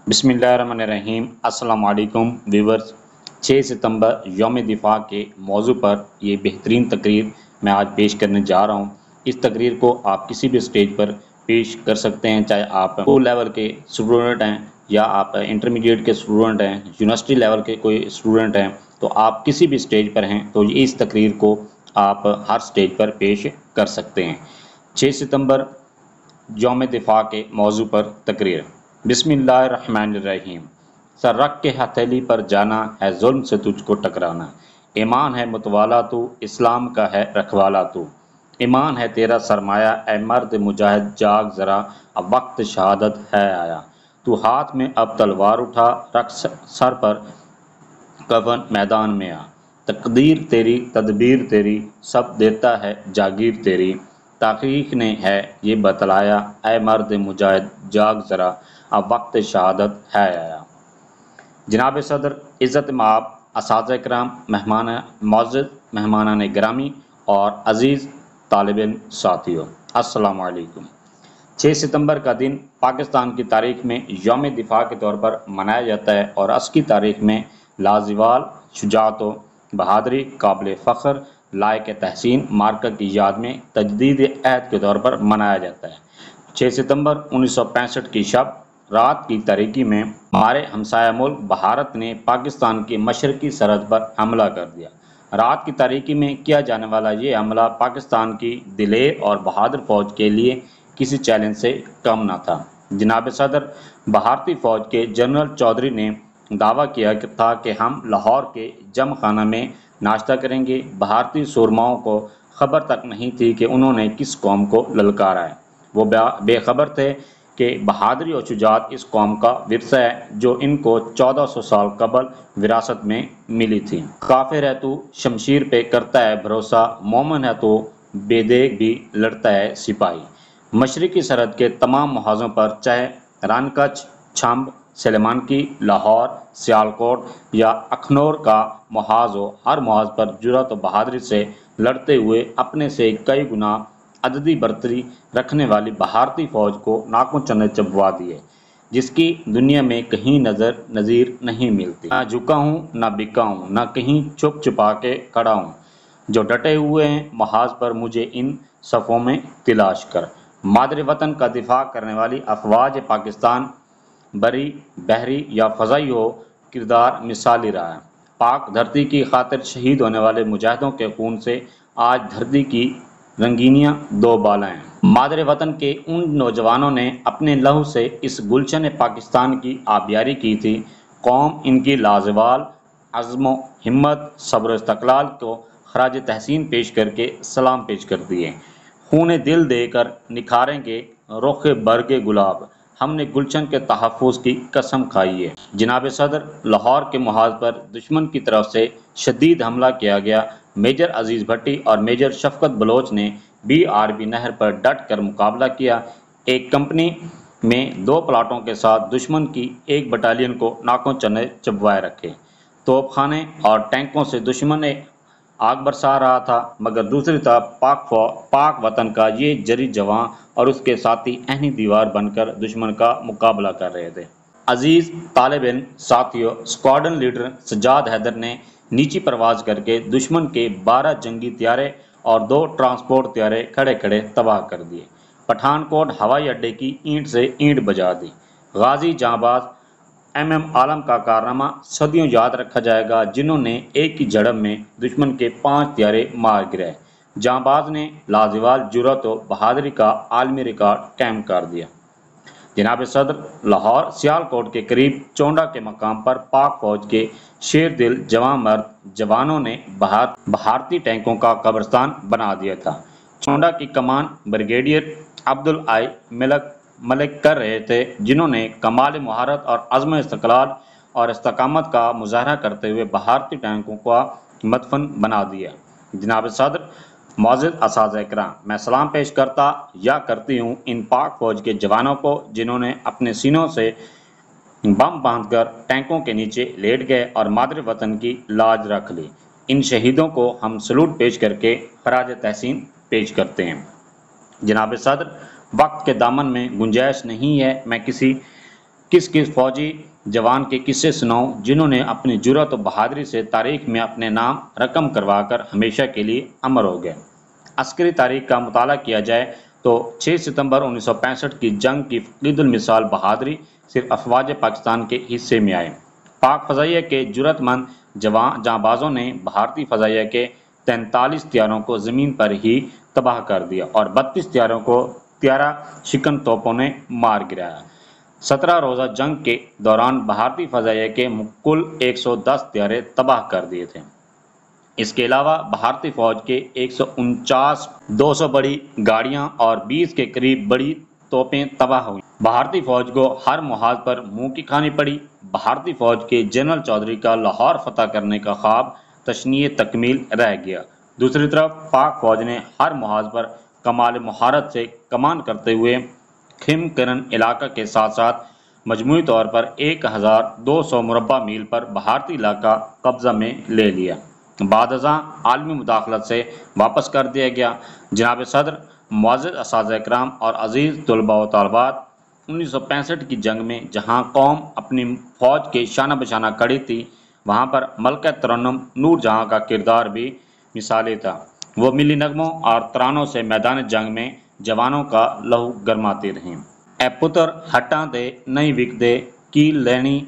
बिस्मिल्लाहिर्रहमानिर्रहीम। अस्सलाम वालेकुम व्यूवर्स। 6 सितंबर यौम दिफा के मौजू पर ये बेहतरीन तकरीर मैं आज पेश करने जा रहा हूँ। इस तकरीर को आप किसी भी स्टेज पर पेश कर सकते हैं, चाहे आप स्कूल लेवल के स्टूडेंट हैं या आप इंटरमीडिएट के स्टूडेंट हैं, यूनिवर्सिटी लेवल के कोई स्टूडेंट हैं, तो आप किसी भी स्टेज पर हैं तो इस तकरीर को आप हर स्टेज पर पेश कर सकते हैं। 6 सितंबर यौम दिफा के मौजू पर तकरीर। बिस्मिल्लाहिर्रहमानिर्रहीम। सर रख के हथेली पर जाना है जुल्म से तुझको टकराना। ईमान है मुतवाला तू, इस्लाम का है रखवाला तू। ईमान है तेरा सरमाया, ए मर्द मुजाहिद जाग ज़रा, अब वक्त शहादत है आया। तू हाथ में अब तलवार उठा, रख सर पर कफन मैदान में आ। तकदीर तेरी तदबीर तेरी, सब देता है जागीर तेरी। तारीख ने है ये बतलाया, ए मर्द मुजाहिद जाग ज़रा, अब वक्त शहादत है आया। जनाब सदर, इज़्ज़त माब, असातिज़ा इकराम, मेहमानान गिरामी और अज़ीज़ तालिब इल्म साथियों, अस्सलामु अलैकुम। 6 सितंबर का दिन पाकिस्तान की तारीख में यौम दिफा के तौर पर मनाया जाता है और आज की तारीख में लाज़िवाल शुजाअत व बहादुरी, काबिल फ़ख्र, लायक तहसीन मार्का की याद में तजदीद अहद के तौर पर मनाया जाता है। 6 सितंबर 1965 की शब रात की तारीकी में हमारे हमसाया मुल्क भारत ने पाकिस्तान की मशरकी सरहद पर हमला कर दिया। रात की तारीकी में किया जाने वाला ये हमला पाकिस्तान की दिलेर और बहादुर फ़ौज के लिए किसी चैलेंज से कम न था। जनाब सदर, भारतीय फ़ौज के जनरल चौधरी ने दावा किया था कि हम लाहौर के जम खाना में नाश्ता करेंगे। भारतीय सूरमाओं को खबर तक नहीं थी कि उन्होंने किस कौम को ललकारा है। वो बेखबर थे कि बहादुरी और शुजाअत इस कौम का विरसा है जो इनको 1400 साल कबल विरासत में मिली थी। काफिर है तो शमशीर पे करता है भरोसा, मोमिन है तो बेदेग भी लड़ता है सिपाही। मशरकी सरहद के तमाम मुहाज़ों पर, चाहे रानकच, छम्ब, सलेमान की, लाहौर, सियालकोट या अखनौर का मुहाज़ हो, हर मुहाज़ पर जुर्रत और बहादुरी से लड़ते हुए अपने से कई गुना अददी बरतरी रखने वाली भारतीय फ़ौज को नाकों चने चबवा दिए, जिसकी दुनिया में कहीं नज़ीर नहीं मिलती। ना झुका हूँ ना बिका हूँ, ना कहीं छुप छुपा के खड़ा हूँ। जो डटे हुए हैं महाज पर, मुझे इन सफ़ों में तलाश कर। मादरे वतन का दिफा करने वाली अफवाज पाकिस्तान, बरी, बहरी या फ़ज़ाई हो, किरदार मिसाली रहा है। पाक धरती की खातिर शहीद होने वाले मुजाहिदों के खून से आज धरती की रंगीनियाँ दो बाला हैं। मादरे वतन के उन नौजवानों ने अपने लहू से इस गुलशन पाकिस्तान की आबियारी की थी। कौम इनकी लाजवाल अज़्म हिम्मत, सब्र इस्तक़लाल को खराज तहसीन पेश करके सलाम पेश करती है। खून दिल देकर निखारेंगे रुख बरगे गुलाब, हमने गुलशन के तहफ़्फ़ुज़ की कसम खाई है। जनाब सदर, लाहौर के मुहाज़ पर दुश्मन की तरफ से शदीद हमला किया गया। मेजर अजीज़ भट्टी और मेजर शफ़क़त बलोच ने BRB नहर पर डट कर मुकाबला किया। एक कंपनी में 2 प्लाटों के साथ दुश्मन की एक बटालियन को नाकों चने चबवाए रखे। तोपखाने और टैंकों से दुश्मन आग बरसा रहा था, मगर दूसरी तरफ पाक वतन का ये जरी जवां और उसके साथी अहनी दीवार बनकर दुश्मन का मुकाबला कर रहे थे। अजीज़ तालिब इल्म साथियों, स्क्वाड्रन लीडर सज्जाद हैदर ने नीची परवाज़ करके दुश्मन के 12 जंगी त्यारे और 2 ट्रांसपोर्ट त्यारे खड़े खड़े तबाह कर दिए। पठानकोट हवाई अड्डे की ईंट से ईंट बजा दी। गाजी जांबाज MM आलम का कारनामा सदियों याद रखा जाएगा, जिन्होंने एक ही झड़प में दुश्मन के 5 त्यारे मार गिराए। जांबाज ने लाजवाल जुर्रत और बहादुरी का आलमी रिकॉर्ड कायम कर दिया। जनाब सदर, लाहौर सियालकोट के करीब चोंडा के मकाम पर पाक फौज के शेर दिल जवान मर्द जवानों ने भारतीय टैंकों का कब्रिस्तान बना दिया था। चोंडा की कमान ब्रिगेडियर अब्दुल आई मलिक कर रहे थे, जिन्होंने कमाल महारत और अज़्म इस्तक़लाल और इस्तकामत का मुजाहरा करते हुए भारतीय टैंकों का मदफन बना दिया। जनाब सदर, मौजूद असातिज़ा इकराम, मैं सलाम पेश करती हूँ इन पाक फौज के जवानों को, जिन्होंने अपने सीनों से बम बांधकर टैंकों के नीचे लेट गए और मादरे वतन की लाज रख ली। इन शहीदों को हम सलूट पेश करके खराज तहसीन पेश करते हैं। जनाब सदर, वक्त के दामन में गुंजाइश नहीं है मैं किसी کس کس فوجی جوان کے قصے سناؤں جنہوں نے اپنی جرأت و بہادری سے تاریخ میں اپنے نام رقم کروا کر ہمیشہ کے لیے امر ہو گئے۔ عسکری تاریخ کا مطالعہ کیا جائے تو 6 ستمبر 1965 کی جنگ کی فقید المثال بہادری صرف افواج پاکستان کے حصے میں آئے۔ پاک فضائیہ کے جرأت مند جاں بازوں نے بھارتی فضائیہ کے 43 طیاروں کو زمین پر ہی تباہ کر دیا اور 32 طیاروں کو طیارہ شکن توپوں نے مار گرایا۔ 17 روزہ جنگ کے دوران بھارتی فضائیہ کے کل 110 طیارے تباہ کر دیے تھے۔ اس کے علاوہ بھارتی فوج کے 149 200 بڑی گاڑیاں اور 20 کے قریب بڑی توپیں تباہ ہوئیں۔ بھارتی فوج کو ہر محاذ پر منہ کی کھانی پڑی۔ بھارتی فوج کے جنرل چودھری کا لاہور فتح کرنے کا خواب تشنیع تکمیل رہ گیا۔ دوسری طرف پاک فوج نے ہر محاذ پر کمال مہارت سے کمان کرتے ہوئے کھم کرن علاقہ کے ساتھ ساتھ مجموعی طور پر 1200 مربع میل پر بھارتی علاقہ قبضہ میں لے لیا۔ بعد ازاں عالمی مداخلت سے واپس کر دیا گیا۔ جناب صدر، معزز اساتذہ کرام اور عزیز طلباء و طالبات، 1965 کی جنگ میں جہاں قوم اپنی فوج کے شانہ بشانہ کڑی تھی، وہاں پر ملکہ ترنم نور جہاں کا کردار بھی مثالی تھا۔ وہ ملی نغموں اور ترانوں سے میدان جنگ میں جوانوں کا لہو گرماتی رہیں۔ اے پتر ہٹاں دے نہیں وکدے کی لینی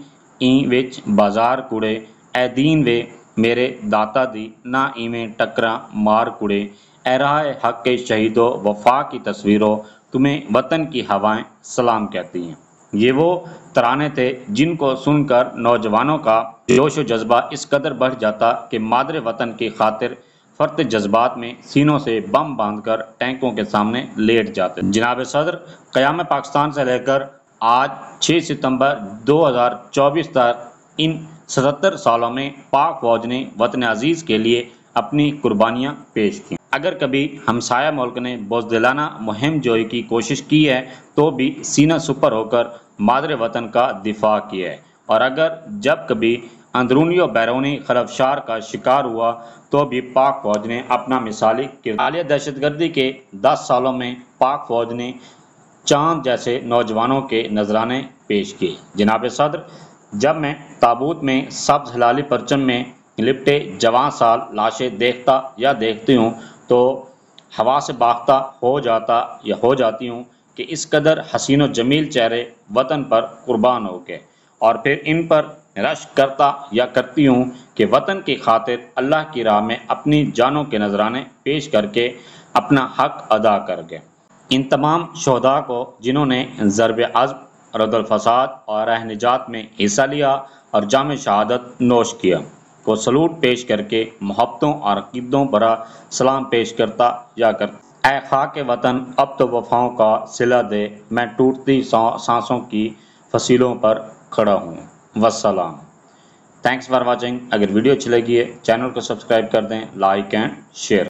این وچ بازار کڑے، اے دین وے میرے داتا دی نہ ایویں ٹکراں مار کڑے، اے راہ حق کے شہیدو وفا کی تصویروں، تمہیں وطن کی ہوائیں سلام کہتی ہیں۔ یہ وہ ترانے تھے جن کو سن کر نوجوانوں کا جوش و جذبہ اس قدر بڑھ جاتا کہ مادر وطن کی خاطر فرط جذبات میں سینوں سے بم باندھ کر ٹینکوں کے سامنے لیٹ جاتے۔ جناب صدر، قیام پاکستان سے لے کر آج 6 ستمبر 2024 تک ان 77 سالوں میں پاک فوج نے وطن عزیز کے لیے اپنی قربانیاں پیش کی۔ اگر کبھی ہمسایہ ملک نے بزدلانہ مہم جوئی کی کوشش کی ہے تو بھی سینہ سپر ہو کر مادر وطن کا دفاع کیا ہے، اور اگر جب کبھی اندرونی و بیرونی خلفشار کا شکار ہوا تو بھی پاک فوج نے اپنا مثالی کردار۔ حالیہ دہشت گردی کے 10 سالوں میں پاک فوج نے چاند جیسے نوجوانوں کے نذرانے پیش کیے۔ جناب صدر، جب میں تابوت میں سبز ہلالی پرچم میں لپٹے جوان سال لاشیں دیکھتا یا دیکھتی ہوں تو ہوا سے باختہ ہو جاتی ہوں کہ اس قدر حسین و جمیل چہرے وطن پر قربان ہو گئے، اور پھر ان پر رشک کرتا یا کرتی ہوں کہ وطن کی خاطر اللہ کی راہ میں اپنی جانوں کے نذرانے پیش کر کے اپنا حق ادا کر گئے۔ ان تمام شہداء کو جنہوں نے ضرب عزم، رد الفساد اور راہ نجات میں حصہ لیا اور جام شہادت نوش کیا، کو سلوٹ پیش کر کے محبتوں اور عقیدوں برا سلام پیش کرتا یا کرتا۔ اے خاک وطن، اب تو وفاؤں کا صلہ دے، میں ٹوٹتی سانسوں کی فصیلوں پر کھڑا ہوں۔ والسلام۔ Thanks for watching. اگر ویڈیو اچھی لگی ہے چینل کو سبسکرائب کر دیں، لائک اینڈ شیئر۔